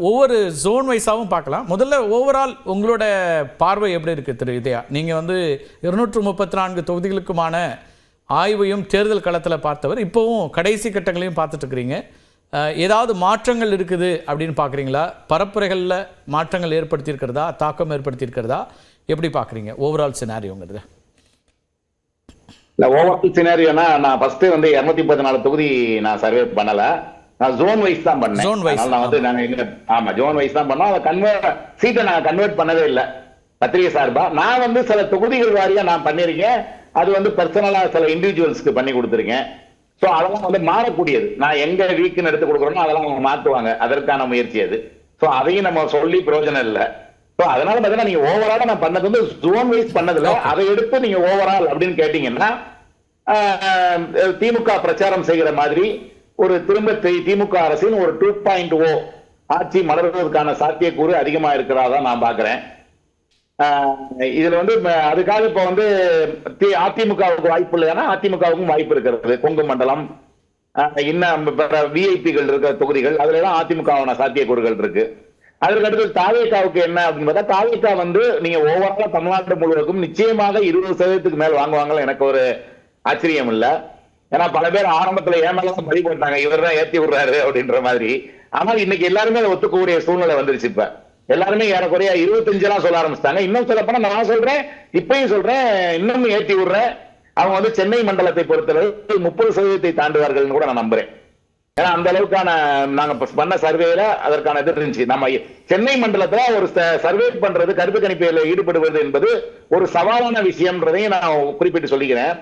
ஒவ்வொரு ஜோன் வைஸாகவும் பார்க்கலாம். முதல்ல ஓவரால் உங்களோட பார்வை எப்படி இருக்குது திரு இதயா? நீங்கள் வந்து 234 தொகுதிகளுக்குமான ஆய்வையும் தேர்தல் களத்தில் பார்த்தவர், இப்போவும் கடைசி கட்டங்களையும் பார்த்துட்ருக்கிறீங்க. ஏதாவது மாற்றங்கள் இருக்குது அப்படின்னு பார்க்குறீங்களா? பரப்புரைகளில் மாற்றங்கள் ஏற்படுத்தியிருக்கிறதா, தாக்கம் ஏற்படுத்தியிருக்கிறதா, எப்படி பார்க்குறீங்க ஓவரால் சினாரியோங்கிறது? இல்லை, ஓவரால் சினாரியோனா நான் ஃபஸ்ட்டு வந்து 214 தொகுதி நான் சர்வே பண்ணலை, நான் ஜோன் வைஸ் தான் பண்ணேன். நான் வந்து ஆமா ஜோன் வைஸ் தான் பண்ணோம். அதை சீட்டை நான் கன்வெர்ட் பண்ணவே இல்லை பத்திரிகை சார்பா. நான் வந்து சில தொகுதிகள் வாரியா நான் பண்ணிருக்கேன். அது வந்து பர்சனலா சில இண்டிவிஜுவல்ஸ்க்கு பண்ணி கொடுத்துருக்கேன். ஸோ அதெல்லாம் வந்து மாறக்கூடியது. நான் எங்க வீக்குன்னு எடுத்து கொடுக்குறோமோ அதெல்லாம் அவங்க மாற்றுவாங்க. அதற்கான முயற்சி அது. ஸோ அதையும் நம்ம சொல்லி பிரயோஜனம் இல்லை. ஸோ அதனால பார்த்தீங்கன்னா நீங்க ஓவராலா நான் பண்ணது வந்து ஜோன் வைஸ் பண்ணதில்லை. அதை எடுத்து நீங்க ஓவரால் அப்படின்னு கேட்டீங்கன்னா திமுக பிரச்சாரம் செய்கிற மாதிரி ஒரு திரும்ப திமுக அரசின் ஒரு 2.0 ஆட்சி மலர்வதற்கான சாத்தியக்கூறு அதிகமா இருக்கிறதா நான் பாக்குறேன். இதுல வந்து அதுக்காக இப்ப வந்து அதிமுகவுக்கு வாய்ப்பு இல்லைன்னா அதிமுகவுக்கும் வாய்ப்பு இருக்கிறது. கொங்கு மண்டலம், இன்னும் விஐபிகள் இருக்கிற தொகுதிகள், அதுல எல்லாம் அதிமுக சாத்தியக்கூறுகள் இருக்கு. அதற்கு அடுத்து தாவேகாவுக்கு என்ன அப்படின்னு பார்த்தா, தாவேகா வந்து நீங்க ஓவராலா தமிழ்நாடு முழுவதும் நிச்சயமாக 20% மேல் வாங்குவாங்க. எனக்கு ஒரு ஆச்சரியம் இல்லை. ஏன்னா பல பேர் ஆரம்பத்துல ஏமாலாம் பறி போட்டாங்க, இவர் தான் ஏத்தி விடுறாரு அப்படின்ற மாதிரி. ஆனால் இன்னைக்கு எல்லாருமே அதை ஒத்துக்கக்கூடிய சூழ்நிலை வந்துருச்சு. இப்ப எல்லாருமே ஏறக்குறைய 25 சொல்ல ஆரம்பிச்சிட்டாங்க. இன்னும் சொல்ல போனா நான் சொல்றேன், இப்பயும் சொல்றேன், இன்னும் ஏத்தி விடுறேன். அவங்க வந்து சென்னை மண்டலத்தை பொறுத்தவரை 30% தாண்டுவார்கள் கூட நான் நம்புறேன். ஏன்னா அந்த அளவுக்கான நாங்க பண்ண சர்வேல அதற்கான இது இருந்துச்சு. நம்ம சென்னை மண்டலத்துல ஒரு சர்வே பண்றது, கருத்து கணிப்பில் ஈடுபடுவது என்பது ஒரு சவாலான விஷயம்ன்றதையும் நான் குறிப்பிட்டு சொல்லிக்கிறேன்.